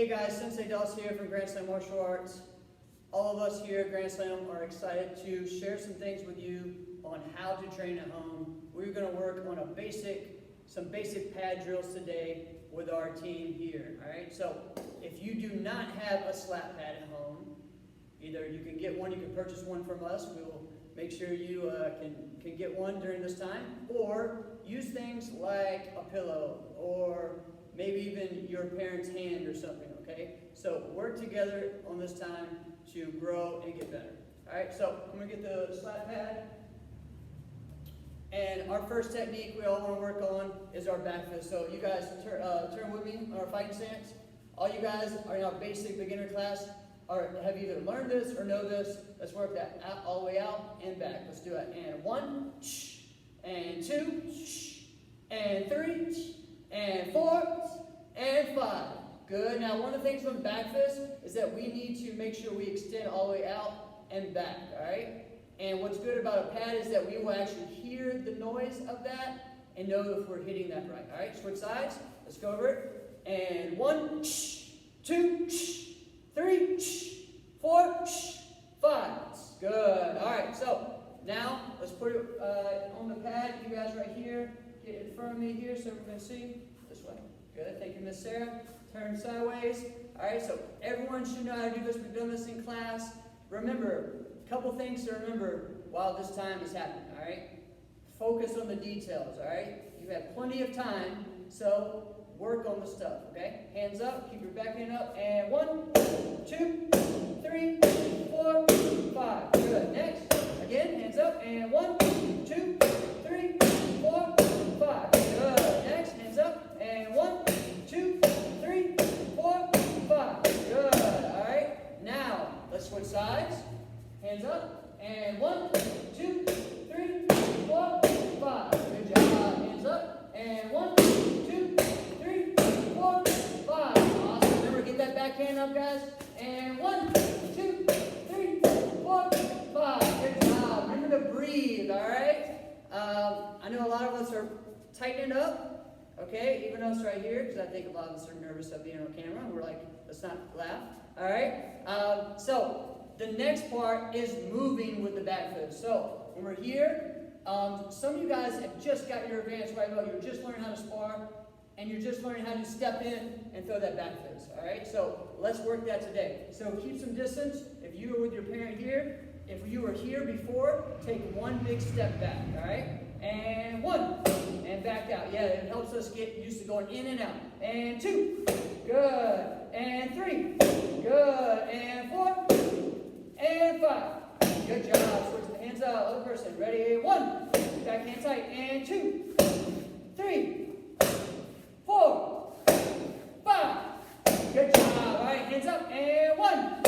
Hey guys, Sensei Dos here from Grand Slam Martial Arts. All of us here at Grand Slam are excited to share some things with you on how to train at home. We're going to work on some basic pad drills today with our team here. All right. So if you do not have a slap pad at home, either you can get one, you can purchase one from us. We will make sure you can get one during this time, or use things like a pillow or maybe even your parent's hand or something, okay? So work together on this time to grow and get better. All right, so I'm gonna get the slap pad. And our first technique we all wanna work on is our back fist. So you guys turn with me on our fighting stance. All you guys are in our basic beginner class have either learned this or know this. Let's work that out, all the way out and back. Let's do it. And 1, and 2, and 3, and 4, and 5. Good. Now, one of the things on the back fist is that we need to make sure we extend all the way out and back, all right? And what's good about a pad is that we will actually hear the noise of that and know if we're hitting that right, all right? Switch sides. Let's go over it. And 1, 2, 3, 4, 5. Good. All right, so now let's put it on the pad. You guys right here. Get in front of me here so everyone can see. This way. Good. Thank you, Miss Sarah. Turn sideways. All right, so everyone should know how to do this. We've done this in class. Remember, a couple things to remember while this time is happening, all right? Focus on the details, all right? You have plenty of time, so work on the stuff, okay? Hands up. Keep your back hand up. And 1, 2, 3, 4, 5. Good. Next. Again, hands up. And 1, 2, 3, 4, 5. Good. Next, hands up. And 1, 2, 3, 4, 5. Good. All right. Now, let's switch sides. Hands up. And 1, 2, 3, 4, 5. Good job. Hands up. And 1, 2, 3, 4, 5. Awesome. Remember, get that back hand up, guys. And 1, 2, 3, 4, 5. Good job. Remember to breathe, all right? I know a lot of us are tightening up, okay? Even us right here, because I think a lot of us are nervous of being on camera. We're like, let's not laugh, all right? So the next part is moving with the back fist. So when we're here, some of you guys have just got your advanced white belt. You're just learning how to spar, and you're just learning how to step in and throw that back fist, all right? So let's work that today. So keep some distance. If you were with your parent here, if you were here before, take one big step back, all right? And 1, and back out. Yeah, it helps us get used to going in and out. And 2, good. And 3, good. And 4, and 5. Good job. Switch the hands out. Other person. Ready? 1, back hand tight. And 2, 3, 4, 5. Good job. All right, hands up. And 1,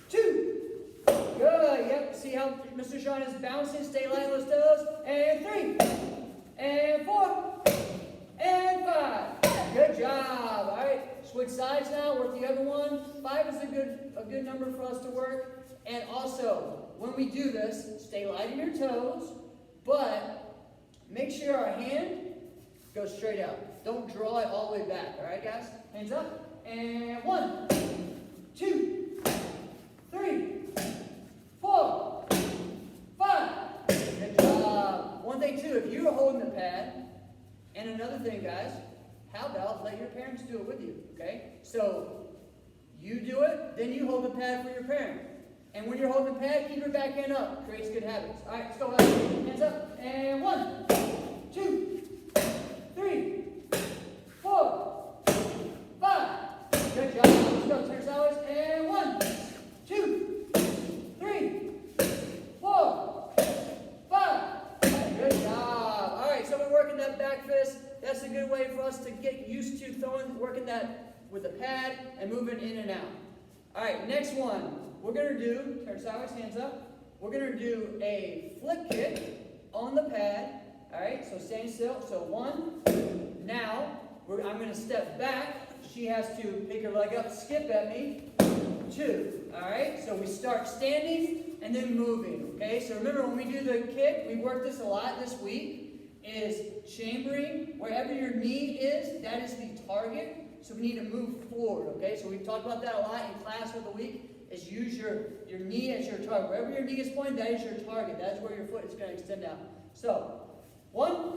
2. Good. Yep. See how Mr. Sean is bouncing? Stay light on those toes. And 3, and 4, and 5. Good job. All right. Switch sides now. Work the other one. 5 is a good number for us to work. And also, when we do this, stay light on your toes, but make sure our hand goes straight out. Don't draw it all the way back. All right, guys? Hands up. And 1, 2, 3, 4, 5. Good job. One thing too, if you're holding the pad, and another thing, guys, how about let your parents do it with you, okay? So you do it, then you hold the pad for your parent. And when you're holding the pad, keep your back hand up. Creates good habits. All right, let's go. Hands up. And 1, 2, 3, 4, 5. Good job. Let's go. Turn sideways. And 1, 2, 3, 4, 5. Good job. All right, so we're working that back fist. That's a good way for us to get used to working that with the pad and moving in and out. All right, next one. We're going to do, turn sideways, hands up. We're going to do a flip kick on the pad. All right, so staying still. So 1. Now, I'm going to step back. She has to pick her leg up, skip at me. 2. All right, so we start standing and then moving. Okay, so remember when we do the kick, we worked this a lot this week, is chambering. Wherever your knee is, that is the target. So we need to move forward, okay? So we've talked about that a lot in class for the week, is use your knee as your target. Wherever your knee is pointed, that is your target. That's where your foot is going to extend out. So, 1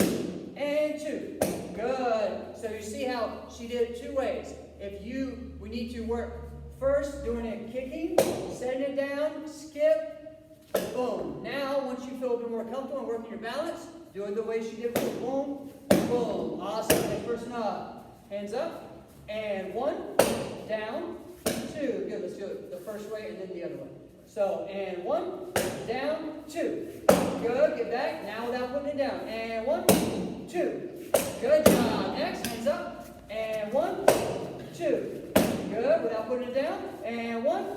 and 2. Good. So you see how she did it 2 ways. We need to work first doing it kicking, setting it down, skip, boom. Now, once you feel a bit more comfortable and working your balance, do it the way she did before. Boom, boom. Awesome. Next person up. Hands up. And 1, down, 2. Good. Let's do it the first way and then the other way. So, and 1, down, 2. Good. Get back. Now without putting it down. And 1, 2. Good job. Next, hands up. And 1, 2. Good. Without putting it down. And 1,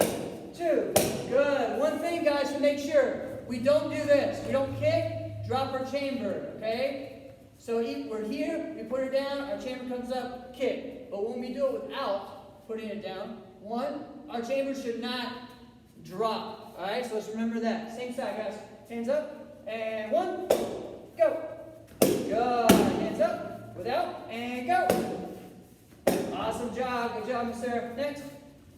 2. Good. One thing, guys, to make sure we don't do this. We don't kick, drop our chamber. Okay? So we're here, we put it down, our chamber comes up, kick. But when we do it without putting it down, 1, our chamber should not drop. Alright, so let's remember that. Same side, guys. Hands up, and 1, go. Good. Hands up, without, and go. Awesome job. Good job, Miss Sarah. Next.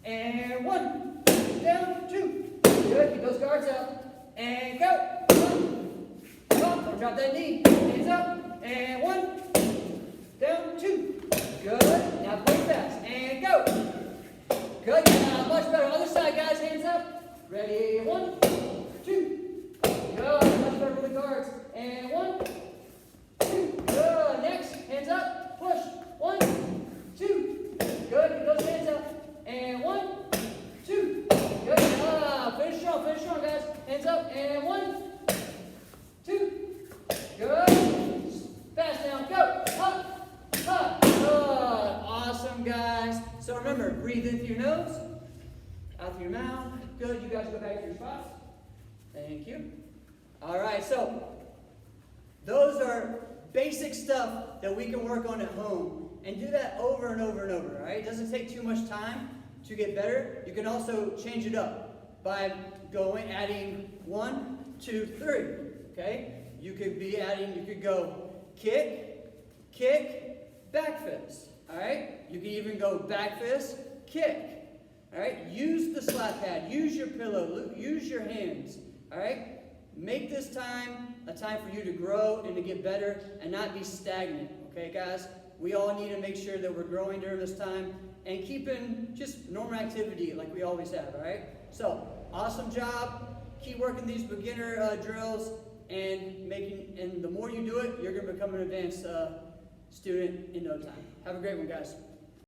And 1, down, 2. Good. Keep those guards up. And go. 1. Up. Don't drop that knee. Hands up. And 1, down, 2. Good. Now play fast. And go. Good job. Much better. Other side, guys. Hands up. Ready. 1, 2. Good. Much better for the guards. And 1, 2. Good. Next. Hands up. Push. 1, 2. Good. Keep those hands up. And 1, 2. Good job. Finish strong. Finish strong, guys. Hands up. And 1, 2. Good. Fast now. Go. Up. Up. Good. Awesome, guys. So remember, breathe in through your nose, out through your mouth. Good. You guys go back to your spots. Thank you. All right. So those are basic stuff that we can work on at home and do that over and over and over. All right. It doesn't take too much time to get better. You can also change it up by adding 1, 2, 3. Okay. You could go kick, kick, back fist. All right? You can even go back fist, kick. All right? Use the slap pad. Use your pillow. Use your hands. All right? Make this time a time for you to grow and to get better and not be stagnant. Okay, guys? We all need to make sure that we're growing during this time and keeping just normal activity like we always have. All right? So, awesome job. Keep working these beginner drills. And the more you do it, you're going to become an advanced student in no time. Have a great one, guys.